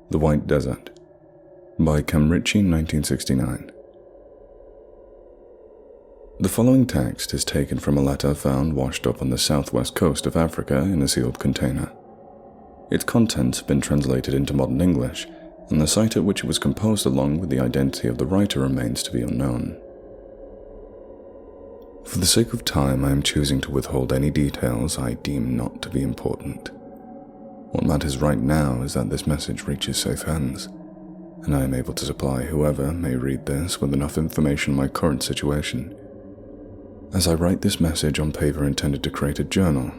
The White Desert by Camrici, 1969. The following text is taken from a letter found washed up on the southwest coast of Africa in a sealed container. Its contents have been translated into modern English, and the site at which it was composed along with the identity of the writer remains to be unknown. For the sake of time, I am choosing to withhold any details I deem not to be important. What matters right now is that this message reaches safe hands, and I am able to supply whoever may read this with enough information on my current situation. As I write this message on paper intended to create a journal,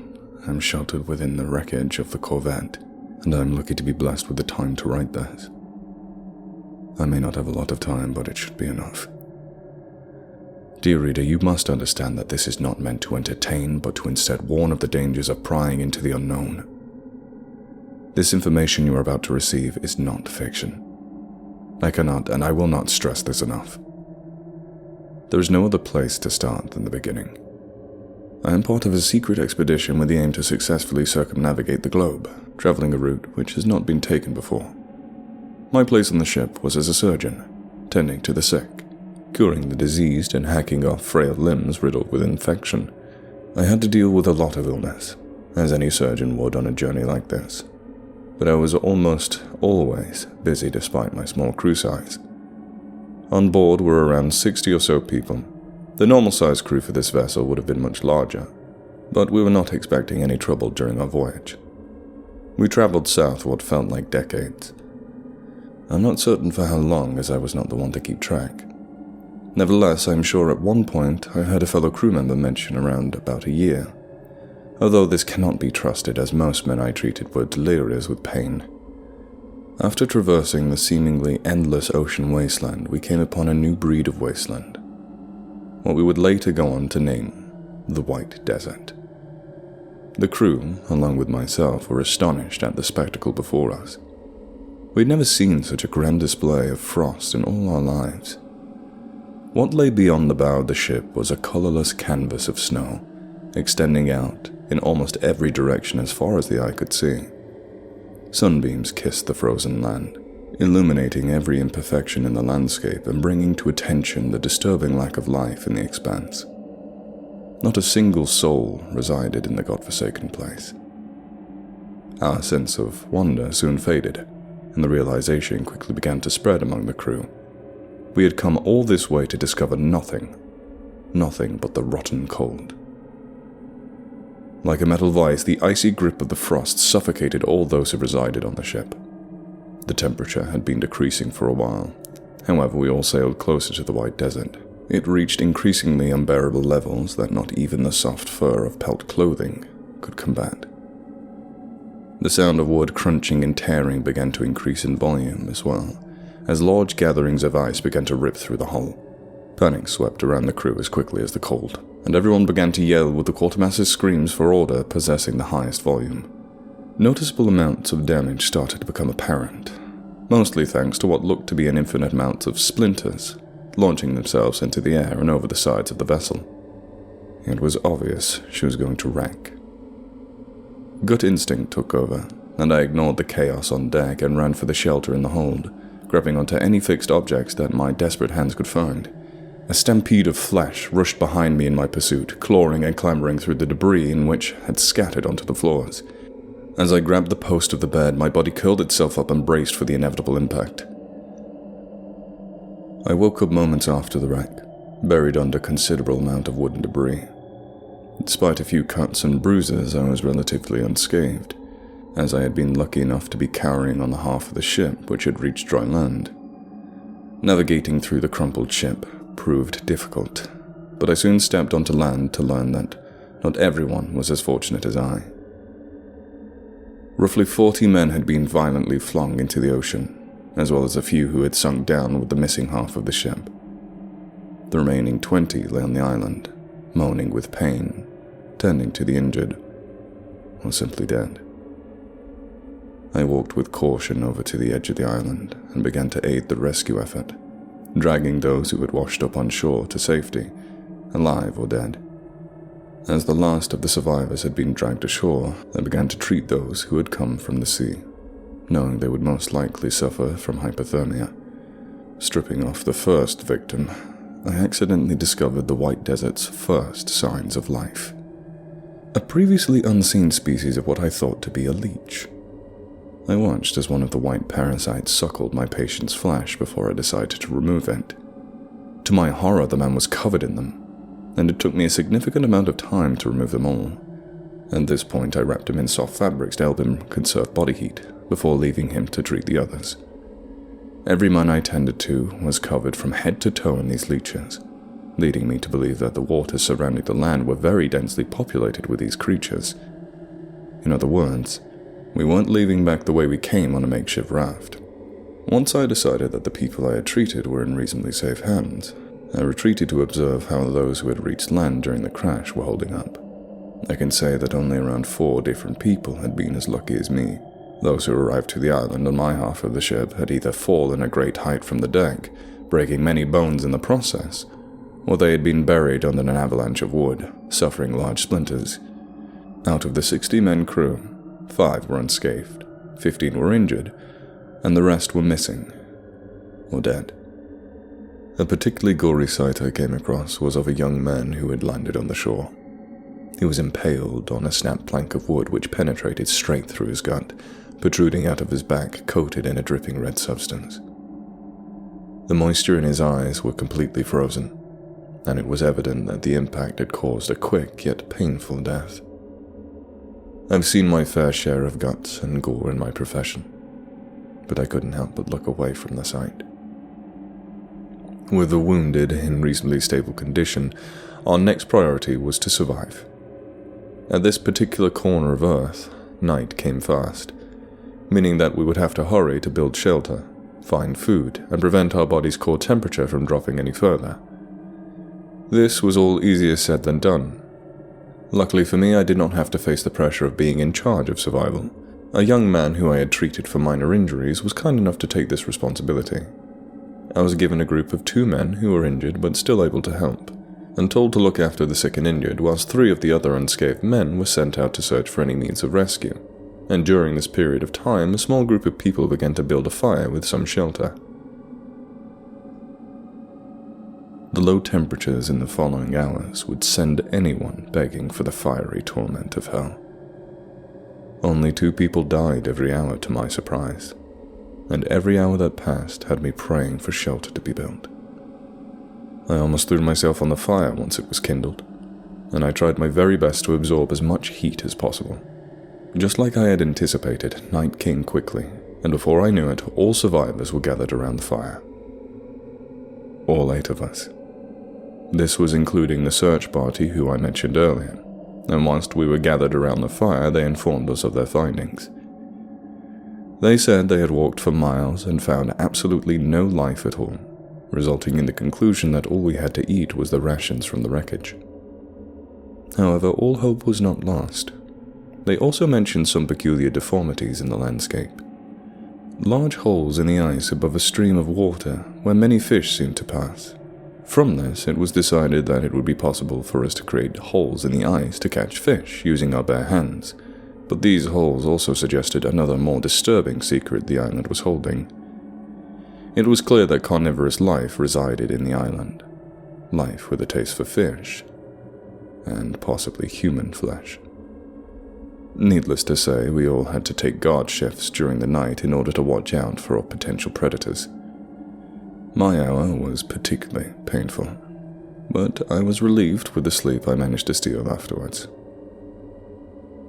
I am sheltered within the wreckage of the Corvette, and I am lucky to be blessed with the time to write this. I may not have a lot of time, but it should be enough. Dear reader, you must understand that this is not meant to entertain, but to instead warn of the dangers of prying into the unknown. This information you are about to receive is not fiction. I cannot and I will not stress this enough. There is no other place to start than the beginning. I am part of a secret expedition with the aim to successfully circumnavigate the globe, traveling a route which has not been taken before. My place on the ship was as a surgeon, tending to the sick, curing the diseased and hacking off frail limbs riddled with infection. I had to deal with a lot of illness, as any surgeon would on a journey like this. But I was almost always busy despite my small crew size. On board were around 60 or so people. The normal-sized crew for this vessel would have been much larger, but we were not expecting any trouble during our voyage. We traveled south what felt like decades. I'm not certain for how long, as I was not the one to keep track. Nevertheless, I am sure at one point I heard a fellow crew member mention around about a year, although this cannot be trusted as most men I treated were delirious with pain. After traversing the seemingly endless ocean wasteland, we came upon a new breed of wasteland, what we would later go on to name the White Desert. The crew, along with myself, were astonished at the spectacle before us. We had never seen such a grand display of frost in all our lives. What lay beyond the bow of the ship was a colorless canvas of snow, extending out in almost every direction as far as the eye could see. Sunbeams kissed the frozen land, illuminating every imperfection in the landscape and bringing to attention the disturbing lack of life in the expanse. Not a single soul resided in the godforsaken place. Our sense of wonder soon faded, and the realization quickly began to spread among the crew. We had come all this way to discover nothing but the rotten cold. Like a metal vice, the icy grip of the frost suffocated all those who resided on the ship. The temperature had been decreasing for a while. However, we all sailed closer to the White Desert. It reached increasingly unbearable levels that not even the soft fur of pelt clothing could combat. The sound of wood crunching and tearing began to increase in volume as well, as large gatherings of ice began to rip through the hull. Panic swept around the crew as quickly as the cold, and everyone began to yell with the quartermaster's screams for order possessing the highest volume. Noticeable amounts of damage started to become apparent, mostly thanks to what looked to be an infinite amount of splinters launching themselves into the air and over the sides of the vessel. It was obvious she was going to wreck. Gut instinct took over, and I ignored the chaos on deck and ran for the shelter in the hold, grabbing onto any fixed objects that my desperate hands could find. A stampede of flesh rushed behind me in my pursuit, clawing and clambering through the debris in which had scattered onto the floors. As I grabbed the post of the bed, my body curled itself up and braced for the inevitable impact. I woke up moments after the wreck, buried under a considerable amount of wood and debris. Despite a few cuts and bruises, I was relatively unscathed, as I had been lucky enough to be cowering on the half of the ship which had reached dry land. Navigating through the crumpled ship proved difficult, but I soon stepped onto land to learn that not everyone was as fortunate as I. Roughly 40 men had been violently flung into the ocean, as well as a few who had sunk down with the missing half of the ship. The remaining 20 lay on the island, moaning with pain, tending to the injured, or simply dead. I walked with caution over to the edge of the island and began to aid the rescue effort, dragging those who had washed up on shore to safety, alive or dead. As the last of the survivors had been dragged ashore, I began to treat those who had come from the sea, knowing they would most likely suffer from hypothermia. Stripping off the first victim, I accidentally discovered the White Desert's first signs of life. A previously unseen species of what I thought to be a leech. I watched as one of the white parasites suckled my patient's flesh before I decided to remove it. To my horror, the man was covered in them, and it took me a significant amount of time to remove them all. At this point, I wrapped him in soft fabrics to help him conserve body heat, before leaving him to treat the others. Every man I tended to was covered from head to toe in these leeches, leading me to believe that the waters surrounding the land were very densely populated with these creatures. In other words, we weren't leaving back the way we came on a makeshift raft. Once I decided that the people I had treated were in reasonably safe hands, I retreated to observe how those who had reached land during the crash were holding up. I can say that only around 4 different people had been as lucky as me. Those who arrived to the island on my half of the ship had either fallen a great height from the deck, breaking many bones in the process, or they had been buried under an avalanche of wood, suffering large splinters. Out of the 60-man crew, 5 were unscathed, 15 were injured, and the rest were missing, or dead. A particularly gory sight I came across was of a young man who had landed on the shore. He was impaled on a snapped plank of wood which penetrated straight through his gut, protruding out of his back coated in a dripping red substance. The moisture in his eyes were completely frozen, and it was evident that the impact had caused a quick yet painful death. I've seen my fair share of guts and gore in my profession, but I couldn't help but look away from the sight. With the wounded in reasonably stable condition, our next priority was to survive. At this particular corner of Earth, night came fast, meaning that we would have to hurry to build shelter, find food, and prevent our body's core temperature from dropping any further. This was all easier said than done. Luckily for me, I did not have to face the pressure of being in charge of survival. A young man who I had treated for minor injuries was kind enough to take this responsibility. I was given a group of 2 men who were injured but still able to help, and told to look after the sick and injured, whilst 3 of the other unscathed men were sent out to search for any means of rescue. And during this period of time, a small group of people began to build a fire with some shelter. The low temperatures in the following hours would send anyone begging for the fiery torment of hell. Only 2 people died every hour to my surprise, and every hour that passed had me praying for shelter to be built. I almost threw myself on the fire once it was kindled, and I tried my very best to absorb as much heat as possible. Just like I had anticipated, night came quickly, and before I knew it, all survivors were gathered around the fire. All 8 of us. This was including the search party who I mentioned earlier, and whilst we were gathered around the fire, they informed us of their findings. They said they had walked for miles and found absolutely no life at all, resulting in the conclusion that all we had to eat was the rations from the wreckage. However, all hope was not lost. They also mentioned some peculiar deformities in the landscape. Large holes in the ice above a stream of water where many fish seemed to pass. From this, it was decided that it would be possible for us to create holes in the ice to catch fish using our bare hands, but these holes also suggested another more disturbing secret the island was holding. It was clear that carnivorous life resided in the island, life with a taste for fish, and possibly human flesh. Needless to say, we all had to take guard shifts during the night in order to watch out for potential predators. My hour was particularly painful, but I was relieved with the sleep I managed to steal afterwards.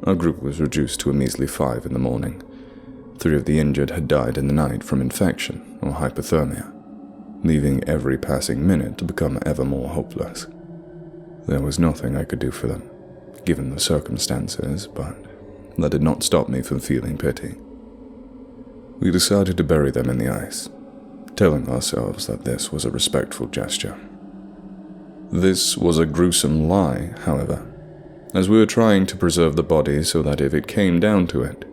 Our group was reduced to a measly 5 in the morning. 3 of the injured had died in the night from infection or hypothermia, leaving every passing minute to become ever more hopeless. There was nothing I could do for them, given the circumstances, but that did not stop me from feeling pity. We decided to bury them in the ice, telling ourselves that this was a respectful gesture. This was a gruesome lie, however, as we were trying to preserve the bodies so that if it came down to it,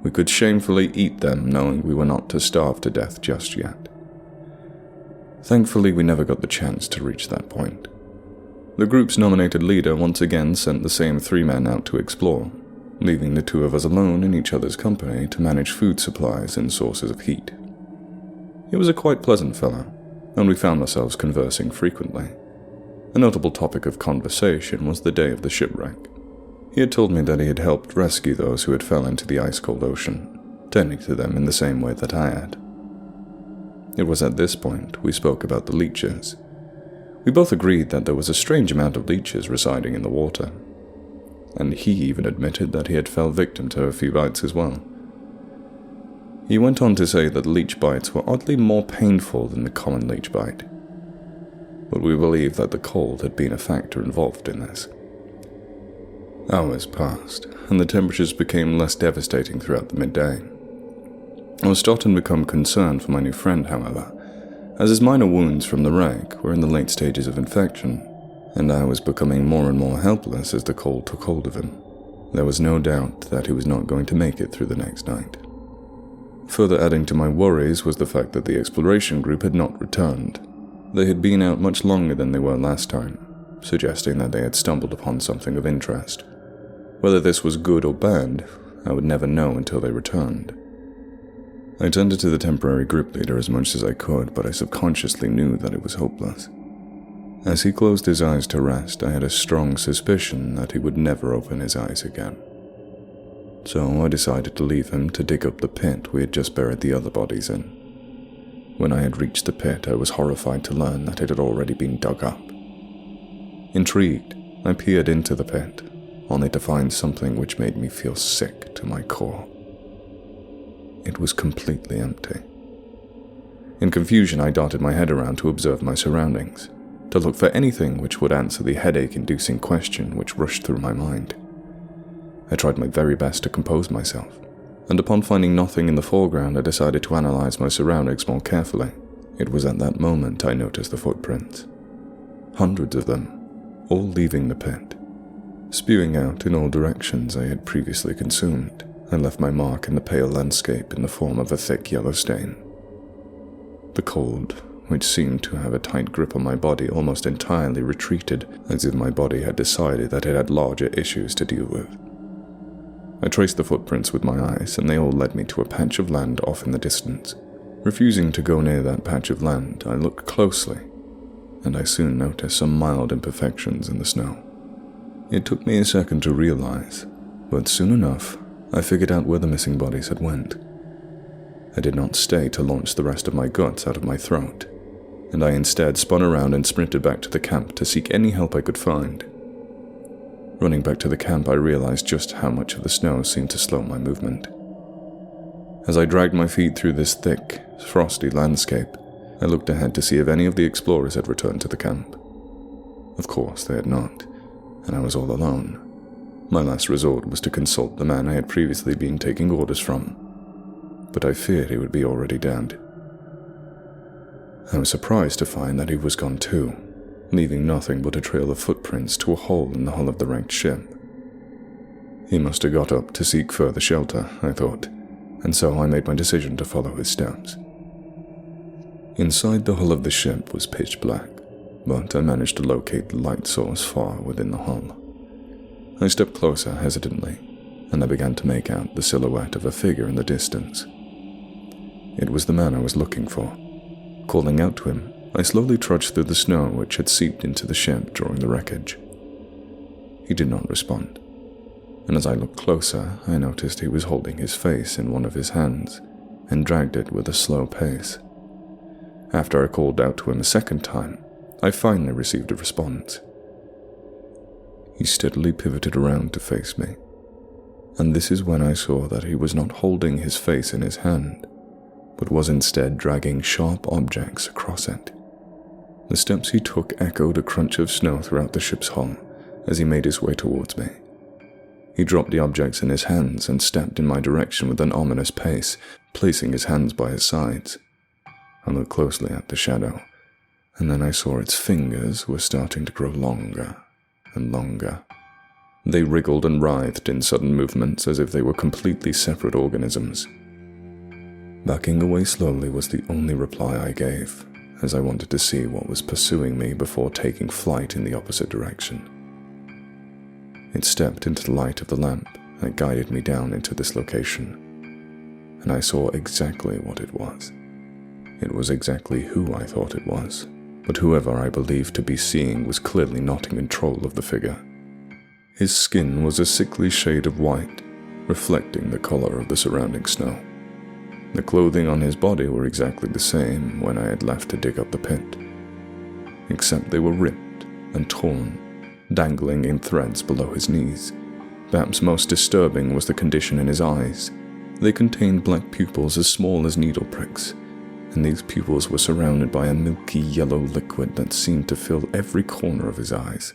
we could shamefully eat them knowing we were not to starve to death just yet. Thankfully, we never got the chance to reach that point. The group's nominated leader once again sent the same 3 men out to explore, leaving the two of us alone in each other's company to manage food supplies and sources of heat. He was a quite pleasant fellow, and we found ourselves conversing frequently. A notable topic of conversation was the day of the shipwreck. He had told me that he had helped rescue those who had fell into the ice-cold ocean, tending to them in the same way that I had. It was at this point we spoke about the leeches. We both agreed that there was a strange amount of leeches residing in the water, and he even admitted that he had fell victim to a few bites as well. He went on to say that leech bites were oddly more painful than the common leech bite, but we believed that the cold had been a factor involved in this. Hours passed, and the temperatures became less devastating throughout the midday. I was starting to become concerned for my new friend, however, as his minor wounds from the wreck were in the late stages of infection, and I was becoming more and more helpless as the cold took hold of him. There was no doubt that he was not going to make it through the next night. Further adding to my worries was the fact that the exploration group had not returned. They had been out much longer than they were last time, suggesting that they had stumbled upon something of interest. Whether this was good or bad, I would never know until they returned. I tended to the temporary group leader as much as I could, but I subconsciously knew that it was hopeless. As he closed his eyes to rest, I had a strong suspicion that he would never open his eyes again. So I decided to leave him to dig up the pit we had just buried the other bodies in. When I had reached the pit, I was horrified to learn that it had already been dug up. Intrigued, I peered into the pit, only to find something which made me feel sick to my core. It was completely empty. In confusion, I darted my head around to observe my surroundings, to look for anything which would answer the headache-inducing question which rushed through my mind. I tried my very best to compose myself, and upon finding nothing in the foreground, I decided to analyze my surroundings more carefully. It was at that moment I noticed the footprints. Hundreds of them, all leaving the pit. Spewing out in all directions I had previously consumed, I left my mark in the pale landscape in the form of a thick yellow stain. The cold, which seemed to have a tight grip on my body, almost entirely retreated, as if my body had decided that it had larger issues to deal with. I traced the footprints with my eyes, and they all led me to a patch of land off in the distance. Refusing to go near that patch of land, I looked closely, and I soon noticed some mild imperfections in the snow. It took me a second to realize, but soon enough, I figured out where the missing bodies had went. I did not stay to launch the rest of my guts out of my throat, and I instead spun around and sprinted back to the camp to seek any help I could find. Running back to the camp, I realized just how much of the snow seemed to slow my movement. As I dragged my feet through this thick, frosty landscape, I looked ahead to see if any of the explorers had returned to the camp. Of course, they had not, and I was all alone. My last resort was to consult the man I had previously been taking orders from, but I feared he would be already dead. I was surprised to find that he was gone too, leaving nothing but a trail of footprints to a hole in the hull of the wrecked ship. He must have got up to seek further shelter, I thought, and so I made my decision to follow his steps. Inside the hull of the ship was pitch black, but I managed to locate the light source far within the hull. I stepped closer hesitantly, and I began to make out the silhouette of a figure in the distance. It was the man I was looking for. Calling out to him, I slowly trudged through the snow which had seeped into the ship during the wreckage. He did not respond, and as I looked closer, I noticed he was holding his face in one of his hands and dragged it with a slow pace. After I called out to him a second time, I finally received a response. He steadily pivoted around to face me, and this is when I saw that he was not holding his face in his hand, but was instead dragging sharp objects across it. The steps he took echoed a crunch of snow throughout the ship's hull as he made his way towards me. He dropped the objects in his hands and stepped in my direction with an ominous pace, placing his hands by his sides. I looked closely at the shadow, and then I saw its fingers were starting to grow longer and longer. They wriggled and writhed in sudden movements as if they were completely separate organisms. Backing away slowly was the only reply I gave, as I wanted to see what was pursuing me before taking flight in the opposite direction. It stepped into the light of the lamp that guided me down into this location, and I saw exactly what it was. It was exactly who I thought it was, but whoever I believed to be seeing was clearly not in control of the figure. His skin was a sickly shade of white, reflecting the color of the surrounding snow. The clothing on his body were exactly the same when I had left to dig up the pit, except they were ripped and torn, dangling in threads below his knees. Perhaps most disturbing was the condition in his eyes. They contained black pupils as small as needle pricks, and these pupils were surrounded by a milky yellow liquid that seemed to fill every corner of his eyes.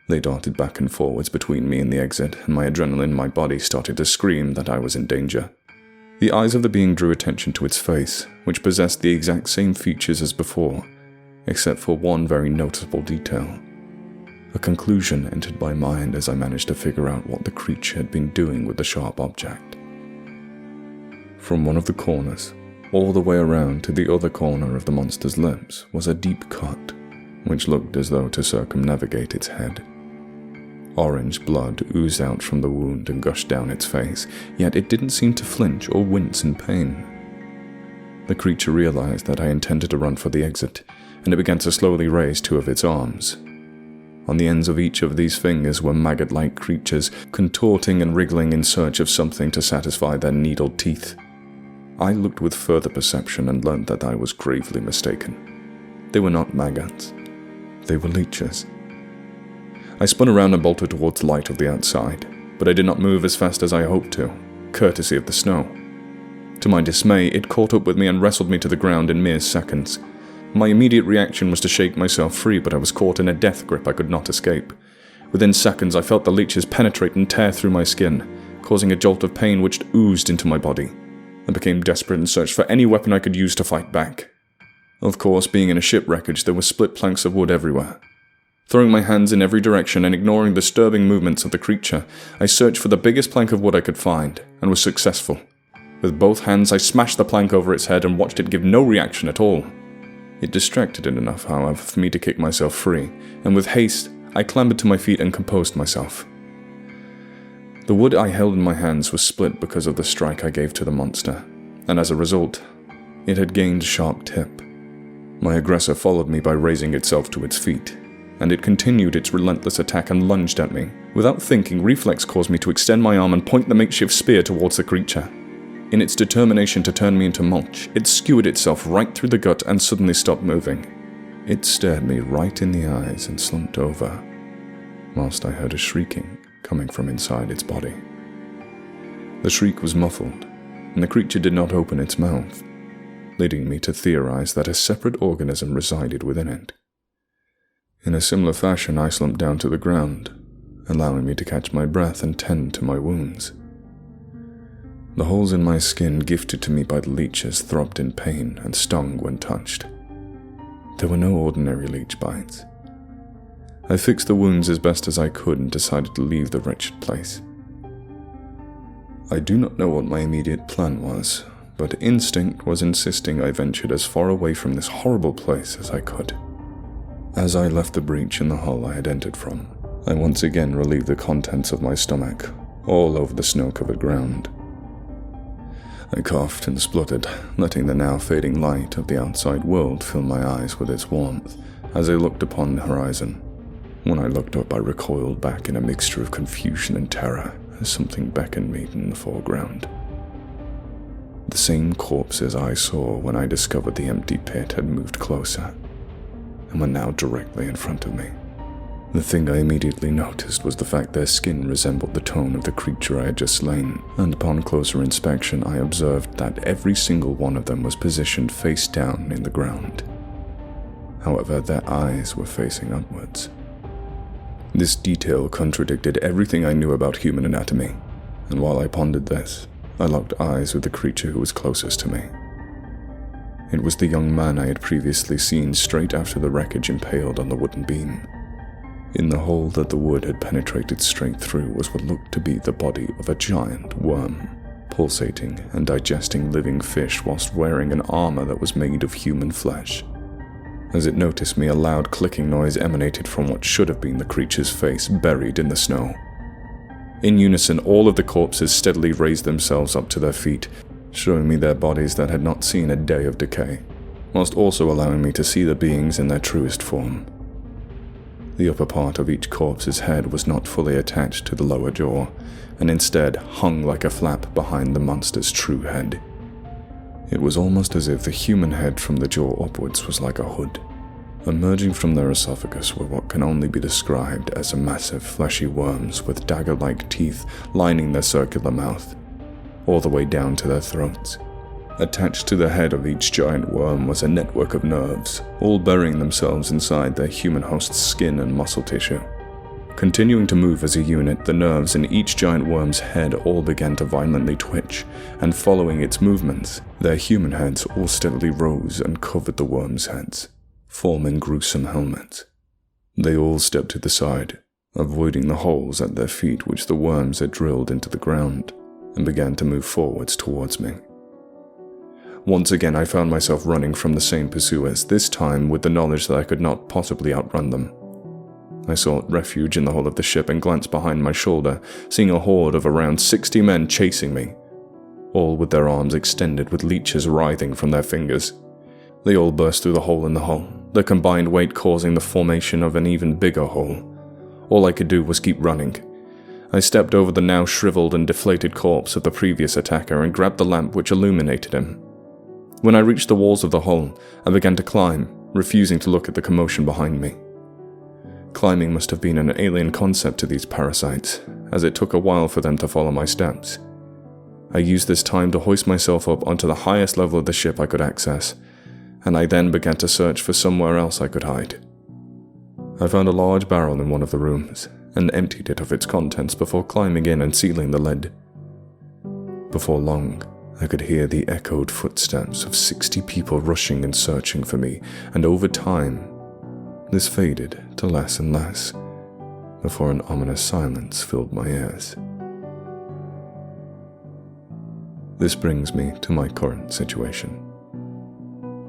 They darted back and forwards between me and the exit, and my adrenaline in my body started to scream that I was in danger. The eyes of the being drew attention to its face, which possessed the exact same features as before, except for one very noticeable detail. A conclusion entered my mind as I managed to figure out what the creature had been doing with the sharp object. From one of the corners, all the way around to the other corner of the monster's lips, was a deep cut, which looked as though to circumnavigate its head. Orange blood oozed out from the wound and gushed down its face, yet it didn't seem to flinch or wince in pain. The creature realized that I intended to run for the exit, and it began to slowly raise two of its arms. On the ends of each of these fingers were maggot-like creatures, contorting and wriggling in search of something to satisfy their needled teeth. I looked with further perception and learned that I was gravely mistaken. They were not maggots. They were leeches. I spun around and bolted towards the light of the outside, but I did not move as fast as I hoped to, courtesy of the snow. To my dismay, it caught up with me and wrestled me to the ground in mere seconds. My immediate reaction was to shake myself free, but I was caught in a death grip I could not escape. Within seconds, I felt the leeches penetrate and tear through my skin, causing a jolt of pain which oozed into my body. I became desperate and searched for any weapon I could use to fight back. Of course, being in a shipwreckage, there were split planks of wood everywhere. Throwing my hands in every direction and ignoring the disturbing movements of the creature, I searched for the biggest plank of wood I could find, and was successful. With both hands, I smashed the plank over its head and watched it give no reaction at all. It distracted it enough, however, for me to kick myself free, and with haste, I clambered to my feet and composed myself. The wood I held in my hands was split because of the strike I gave to the monster, and as a result, it had gained a sharp tip. My aggressor followed me by raising itself to its feet, and it continued its relentless attack and lunged at me. Without thinking, reflex caused me to extend my arm and point the makeshift spear towards the creature. In its determination to turn me into mulch, it skewered itself right through the gut and suddenly stopped moving. It stared me right in the eyes and slumped over, whilst I heard a shrieking coming from inside its body. The shriek was muffled, and the creature did not open its mouth, leading me to theorize that a separate organism resided within it. In a similar fashion, I slumped down to the ground, allowing me to catch my breath and tend to my wounds. The holes in my skin gifted to me by the leeches throbbed in pain and stung when touched. There were no ordinary leech bites. I fixed the wounds as best as I could and decided to leave the wretched place. I do not know what my immediate plan was, but instinct was insisting I ventured as far away from this horrible place as I could. As I left the breach in the hull I had entered from, I once again relieved the contents of my stomach all over the snow-covered ground. I coughed and spluttered, letting the now fading light of the outside world fill my eyes with its warmth as I looked upon the horizon. When I looked up, I recoiled back in a mixture of confusion and terror as something beckoned me in the foreground. The same corpses I saw when I discovered the empty pit had moved closer, and were now directly in front of me. The thing I immediately noticed was the fact their skin resembled the tone of the creature I had just slain, and upon closer inspection I observed that every single one of them was positioned face down in the ground. However, their eyes were facing upwards. This detail contradicted everything I knew about human anatomy, and while I pondered this, I locked eyes with the creature who was closest to me. It was the young man I had previously seen straight after the wreckage impaled on the wooden beam. In the hole that the wood had penetrated straight through was what looked to be the body of a giant worm, pulsating and digesting living fish whilst wearing an armor that was made of human flesh. As it noticed me, a loud clicking noise emanated from what should have been the creature's face buried in the snow. In unison, all of the corpses steadily raised themselves up to their feet, showing me their bodies that had not seen a day of decay, whilst also allowing me to see the beings in their truest form. The upper part of each corpse's head was not fully attached to the lower jaw, and instead hung like a flap behind the monster's true head. It was almost as if the human head from the jaw upwards was like a hood. Emerging from their esophagus were what can only be described as a massive fleshy worms with dagger-like teeth lining their circular mouth, all the way down to their throats. Attached to the head of each giant worm was a network of nerves, all burying themselves inside their human host's skin and muscle tissue. Continuing to move as a unit, the nerves in each giant worm's head all began to violently twitch, and following its movements, their human heads all steadily rose and covered the worms' heads, forming gruesome helmets. They all stepped to the side, avoiding the holes at their feet which the worms had drilled into the ground, and began to move forwards towards me. Once again I found myself running from the same pursuers, this time with the knowledge that I could not possibly outrun them. I sought refuge in the hull of the ship and glanced behind my shoulder, seeing a horde of around 60 men chasing me, all with their arms extended with leeches writhing from their fingers. They all burst through the hole in the hull, their combined weight causing the formation of an even bigger hole. All I could do was keep running. I stepped over the now shriveled and deflated corpse of the previous attacker and grabbed the lamp which illuminated him. When I reached the walls of the hull, I began to climb, refusing to look at the commotion behind me. Climbing must have been an alien concept to these parasites, as it took a while for them to follow my steps. I used this time to hoist myself up onto the highest level of the ship I could access, and I then began to search for somewhere else I could hide. I found a large barrel in one of the rooms, and emptied it of its contents before climbing in and sealing the lid. Before long, I could hear the echoed footsteps of 60 people rushing and searching for me, and over time, this faded to less and less, before an ominous silence filled my ears. This brings me to my current situation.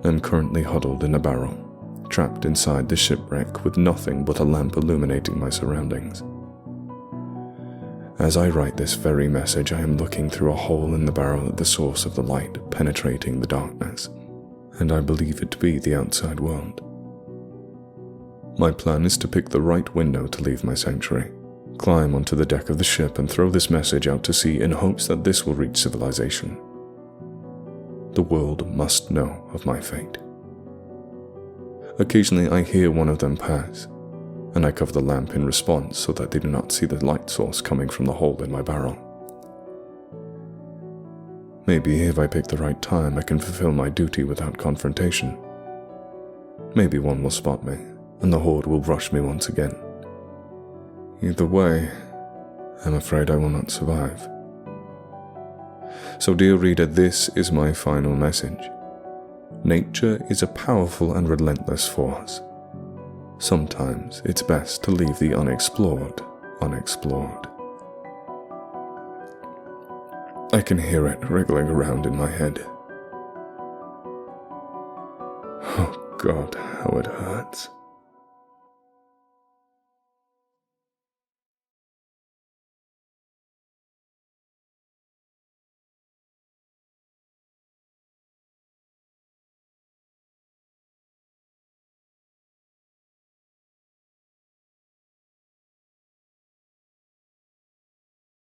I'm currently huddled in a barrel, trapped inside the shipwreck with nothing but a lamp illuminating my surroundings. As I write this very message, I am looking through a hole in the barrel at the source of the light penetrating the darkness, and I believe it to be the outside world. My plan is to pick the right window to leave my sanctuary, climb onto the deck of the ship and throw this message out to sea in hopes that this will reach civilization. The world must know of my fate. Occasionally I hear one of them pass, and I cover the lamp in response so that they do not see the light source coming from the hole in my barrel. Maybe if I pick the right time I can fulfill my duty without confrontation. Maybe one will spot me, and the horde will rush me once again. Either way, I'm afraid I will not survive. So dear reader, this is my final message. Nature is a powerful and relentless force. Sometimes it's best to leave the unexplored unexplored. I can hear it wriggling around in my head. Oh God, how it hurts.